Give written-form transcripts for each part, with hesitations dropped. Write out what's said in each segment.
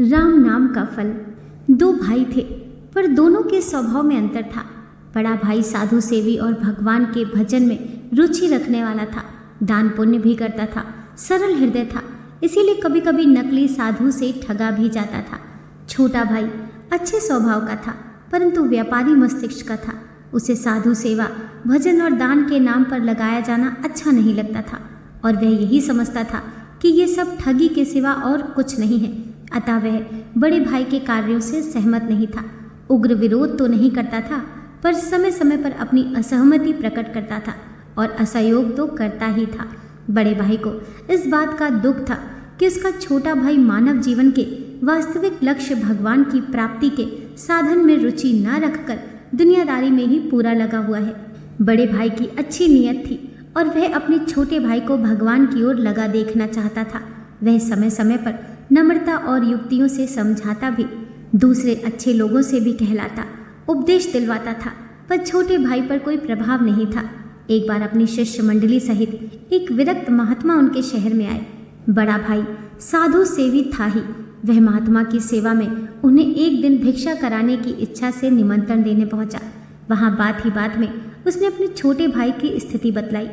राम नाम का फल। दो भाई थे, पर दोनों के स्वभाव में अंतर था। बड़ा भाई साधु सेवी और भगवान के भजन में रुचि रखने वाला था। दान पुण्य भी करता था, सरल हृदय था, इसीलिए कभी कभी नकली साधु से ठगा भी जाता था। छोटा भाई अच्छे स्वभाव का था, परंतु व्यापारी मस्तिष्क का था। उसे साधु सेवा, भजन और दान के नाम पर लगाया जाना अच्छा नहीं लगता था, और वह यही समझता था कि ये सब ठगी के सिवा और कुछ नहीं है। अतः वह बड़े भाई के कार्यों से सहमत नहीं था। उग्र विरोध तो नहीं करता था, पर समय समय पर अपनी असहमति प्रकट करता था, और असहयोग तो करता ही था। बड़े भाई को इस बात का दुख था कि उसका छोटा भाई मानव जीवन के वास्तविक लक्ष्य भगवान की प्राप्ति के साधन में रुचि न रखकर दुनियादारी में ही पूरा लगा हुआ है। बड़े भाई की अच्छी नीयत थी, और वह अपने छोटे भाई को भगवान की ओर लगा देखना चाहता था। वह समय समय पर नम्रता और युक्तियों से समझाता भी, दूसरे अच्छे लोगों से भी कहलाता, उपदेश दिलवाता था, पर छोटे भाई पर कोई प्रभाव नहीं था। एक बार अपनी शिष्य मंडली सहित एक विरक्त महात्मा उनके शहर में आए। बड़ा भाई साधु सेवी था ही, वह महात्मा की सेवा में उन्हें एक दिन भिक्षा कराने की इच्छा से निमंत्रण देने पहुंचा। वहां बात ही बात में उसने अपने छोटे भाई की स्थिति बतलाई।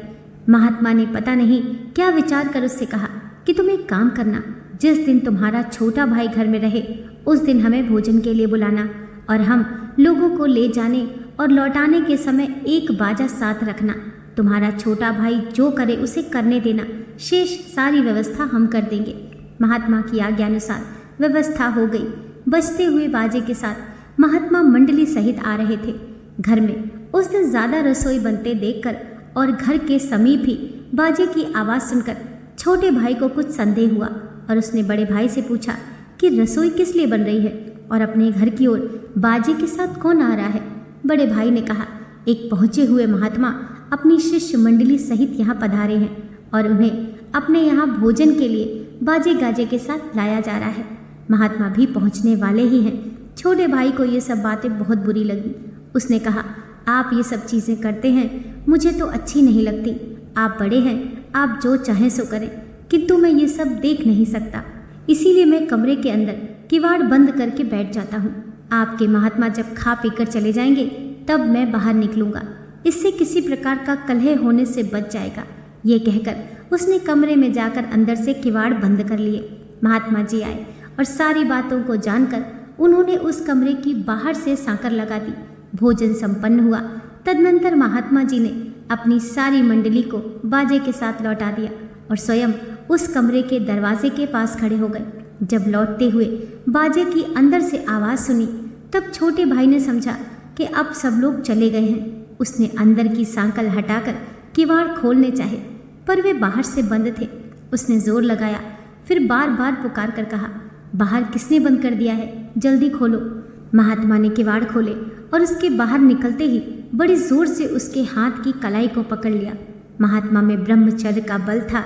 महात्मा ने पता नहीं क्या विचार कर उससे कहा कि तुम एक काम करना, जिस दिन तुम्हारा छोटा भाई घर में रहे उस दिन हमें भोजन के लिए बुलाना, और हम लोगों को ले जाने और लौटाने के समय एक बाजा साथ रखना। तुम्हारा छोटा भाई जो करे उसे करने देना, शेष सारी व्यवस्था हम कर देंगे। महात्मा की आज्ञानुसार व्यवस्था हो गई। बजते हुए बाजे के साथ महात्मा मंडली सहित आ रहे थे। घर में उस दिन ज्यादा रसोई बनते देखकर और घर के समीप ही बाजे की आवाज़ सुनकर छोटे भाई को कुछ संदेह हुआ, और उसने बड़े भाई से पूछा कि रसोई किस लिए बन रही है और अपने घर की ओर बाजे के साथ कौन आ रहा है। बड़े भाई ने कहा, एक पहुँचे हुए महात्मा अपनी शिष्य मंडली सहित यहाँ पधारे हैं, और उन्हें अपने यहाँ भोजन के लिए बाजे गाजे के साथ लाया जा रहा है। महात्मा भी पहुँचने वाले ही हैं। छोटे भाई को ये सब बातें बहुत बुरी लगी। उसने कहा, आप ये सब चीज़ें करते हैं, मुझे तो अच्छी नहीं लगती। आप बड़े हैं, आप जो चाहें सो करें, किंतु मैं ये सब देख नहीं सकता, इसीलिए मैं कमरे के अंदर किवाड़ बंद करके बैठ जाता हूँ। आपके महात्मा जब खा पीकर चले जाएंगे तब मैं बाहर निकलूँगा, इससे किसी प्रकार का कलह होने से बच जाएगा। ये कहकर उसने कमरे में जाकर अंदर से किवाड़ बंद कर लिए। महात्मा जी आए और सारी बातों को जानकर उन्होंने उस कमरे की बाहर से सांकर लगा दी। भोजन संपन्न हुआ। तदनंतर महात्मा जी ने अपनी सारी मंडली को बाजे के साथ लौटा दिया और स्वयं उस कमरे के दरवाजे के पास खड़े हो गए। जब लौटते हुए बाजे की अंदर से आवाज़ सुनी तब छोटे भाई ने समझा कि अब सब लोग चले गए हैं। उसने अंदर की सांकल हटाकर किवाड़ खोलने चाहे, पर वे बाहर से बंद थे। उसने जोर लगाया, फिर बार बार पुकार कर कहा, बाहर किसने बंद कर दिया है, जल्दी खोलो। महात्मा ने किवाड़ खोले और उसके बाहर निकलते ही बड़ी जोर से उसके हाथ की कलाई को पकड़ लिया। महात्मा में ब्रह्मचर्य का बल था,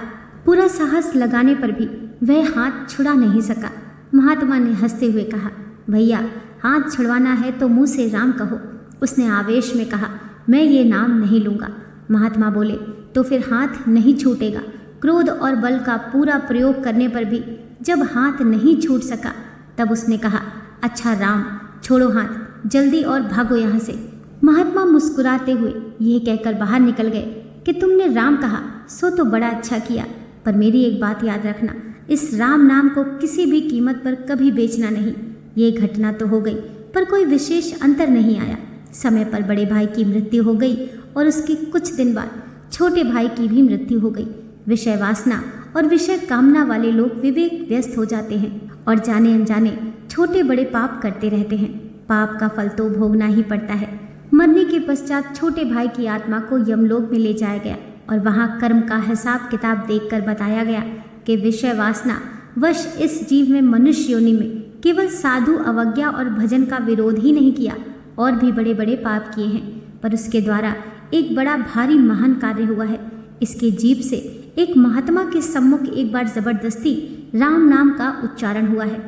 पूरा साहस लगाने पर भी वह हाथ छुड़ा नहीं सका। महात्मा ने हंसते हुए कहा, भैया हाथ छुड़वाना है तो मुंह से राम कहो। उसने आवेश में कहा, मैं ये नाम नहीं लूँगा। महात्मा बोले, तो फिर हाथ नहीं छूटेगा। क्रोध और बल का पूरा प्रयोग करने पर भी जब हाथ नहीं छूट सका तब उसने कहा, अच्छा राम, छोड़ो हाथ, जल्दी और भागो यहाँ से। महात्मा मुस्कुराते हुए यह कहकर बाहर निकल गए कि तुमने राम कहा सो तो बड़ा अच्छा किया, पर मेरी एक बात याद रखना, इस राम नाम को किसी भी कीमत पर कभी बेचना नहीं। ये घटना तो हो गई, पर कोई विशेष अंतर नहीं आया। समय पर बड़े भाई की मृत्यु हो गई और उसके कुछ दिन बाद छोटे भाई की भी मृत्यु हो गई। विषय वासना और विषय कामना वाले लोग विवेक व्यस्त हो जाते हैं और जाने अनजाने छोटे बड़े पाप करते रहते हैं। पाप का फल तो भोगना ही पड़ता है। मरने के पश्चात छोटे भाई की आत्मा को यमलोक में ले जाया गया और वहाँ कर्म का हिसाब किताब देखकर बताया गया कि विषय वासना वश इस जीव में मनुष्य योनि में केवल साधु अवज्ञा और भजन का विरोध ही नहीं किया, और भी बड़े बड़े पाप किए हैं, पर उसके द्वारा एक बड़ा भारी महान कार्य हुआ है। इसके जीभ से एक महात्मा के सम्मुख एक बार जबरदस्ती राम नाम का उच्चारण हुआ है।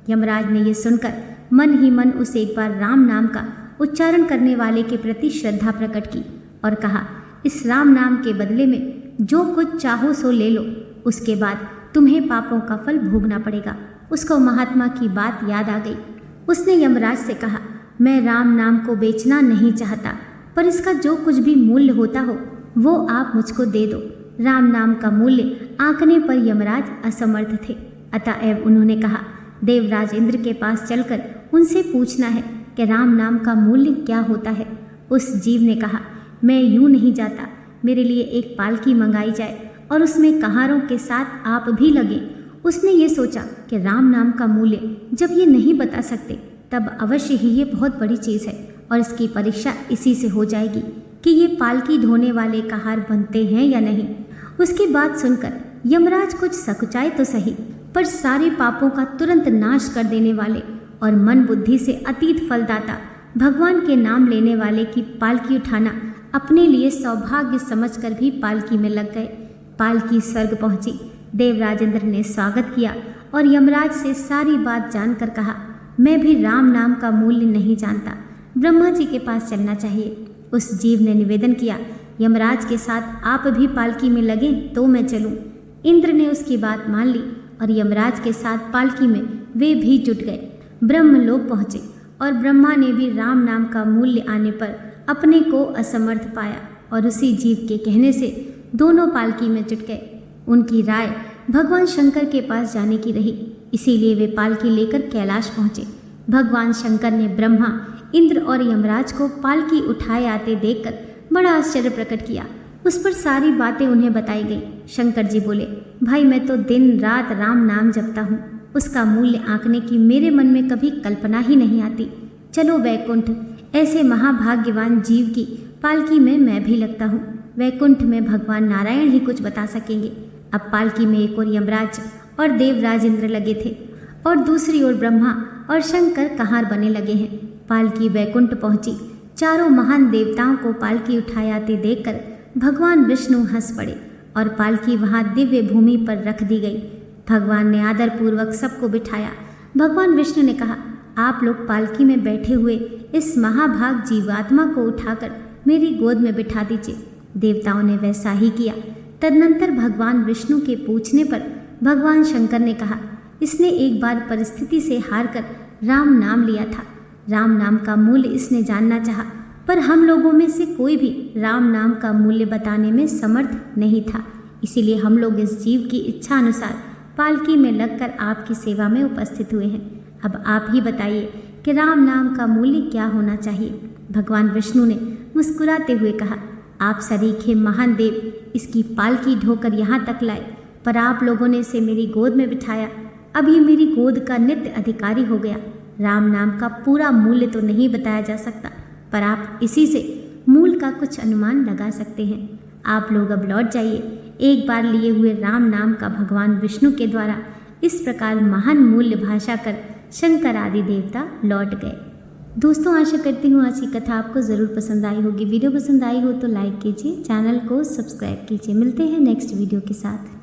यमराज ने यह सुनकर मन ही मन उसे एक बार राम नाम का उच्चारण करने वाले के प्रति श्रद्धा प्रकट की और कहा, इस राम नाम के बदले में जो कुछ चाहो सो ले लो, उसके बाद तुम्हें पापों का फल भोगना पड़ेगा। उसको महात्मा की बात याद आ गई। उसने यमराज से कहा, मैं राम नाम को बेचना नहीं चाहता, पर इसका जो कुछ भी मूल्य होता हो वो आप मुझको दे दो। राम नाम का मूल्य आंकने पर यमराज असमर्थ थे। अतएव उन्होंने कहा, देवराज इंद्र के पास चलकर उनसे पूछना है कि राम नाम का मूल्य क्या होता है। उस जीव ने कहा, मैं यूं नहीं जाता, मेरे लिए एक पालकी मंगाई जाए और उसमें कहारों के साथ आप भी लगे। उसने ये सोचा कि राम नाम का मूल्य जब ये नहीं बता सकते तब अवश्य ही ये बहुत बड़ी चीज़ है और इसकी परीक्षा इसी से हो जाएगी कि ये पालकी ढोने वाले कहार बनते हैं या नहीं। उसकी बात सुनकर यमराज कुछ सकुचाए तो सही, पर सारे पापों का तुरंत नाश कर देने वाले और मन बुद्धि से अतीत फलदाता भगवान के नाम लेने वाले की पालकी उठाना अपने लिए सौभाग्य समझकर भी पालकी में लग गए। पालकी स्वर्ग पहुंची। देवराज इंद्र ने स्वागत किया और यमराज से सारी बात जानकर कहा, मैं भी राम नाम का मूल्य नहीं जानता, ब्रह्मा जी के पास चलना चाहिए। उस जीव ने निवेदन किया, यमराज के साथ आप भी पालकी में लगे तो मैं चलूं। इंद्र ने उसकी बात मान ली और यमराज के साथ पालकी में वे भी जुट गए। ब्रह्मलोक पहुँचे और ब्रह्मा ने भी राम नाम का मूल्य आने पर अपने को असमर्थ पाया और उसी जीव के कहने से दोनों पालकी में जुट गए। उनकी राय भगवान शंकर के पास जाने की रही, इसीलिए वे पालकी लेकर कैलाश पहुँचे। भगवान शंकर ने ब्रह्मा, इंद्र और यमराज को पालकी उठाए आते देखकर बड़ा आश्चर्य प्रकट किया। उस पर सारी बातें उन्हें बताई गई। शंकर जी बोले, भाई मैं तो दिन रात राम नाम जपता हूँ, उसका मूल्य आंकने की मेरे मन में कभी कल्पना ही नहीं आती। चलो वैकुंठ, ऐसे महाभाग्यवान जीव की पालकी में मैं भी लगता हूँ। वैकुंठ में भगवान नारायण ही कुछ बता सकेंगे। अब पालकी में एक ओर यमराज और देवराज इंद्र लगे थे और दूसरी ओर ब्रह्मा और शंकर कहार बने लगे हैं। पालकी वैकुंठ पहुंची। चारों महान देवताओं को पालकी उठाए आते देखकर भगवान विष्णु हंस पड़े और पालकी वहां दिव्य भूमि पर रख दी गई। भगवान ने आदरपूर्वक सबको बिठाया। भगवान विष्णु ने कहा, आप लोग पालकी में बैठे हुए इस महाभाग जीवात्मा को उठाकर मेरी गोद में बिठा दीजिए। देवताओं ने वैसा ही किया। तदनंतर भगवान विष्णु के पूछने पर भगवान शंकर ने कहा, इसने एक बार परिस्थिति से हारकर राम नाम लिया था। राम नाम का मूल्य इसने जानना चाहा, पर हम लोगों में से कोई भी राम नाम का मूल्य बताने में समर्थ नहीं था। इसीलिए हम लोग इस जीव की इच्छा अनुसार पालकी में लगकर आपकी सेवा में उपस्थित हुए हैं। अब आप ही बताइए कि राम नाम का मूल्य क्या होना चाहिए। भगवान विष्णु ने मुस्कुराते हुए कहा, आप सरीखे महान देव इसकी पालकी ढोकर यहाँ तक लाए, पर आप लोगों ने इसे मेरी गोद में बिठाया। अब ये मेरी गोद का नित्य अधिकारी हो गया। राम नाम का पूरा मूल्य तो नहीं बताया जा सकता, पर आप इसी से मूल का कुछ अनुमान लगा सकते हैं। आप लोग अब लौट जाइए। एक बार लिए हुए राम नाम का भगवान विष्णु के द्वारा इस प्रकार महान मूल्य भाषा कर शंकर आदि देवता लौट गए। दोस्तों, आशा करती हूँ आज की कथा आपको ज़रूर पसंद आई होगी। वीडियो पसंद आई हो तो लाइक कीजिए, चैनल को सब्सक्राइब कीजिए। मिलते हैं नेक्स्ट वीडियो के साथ।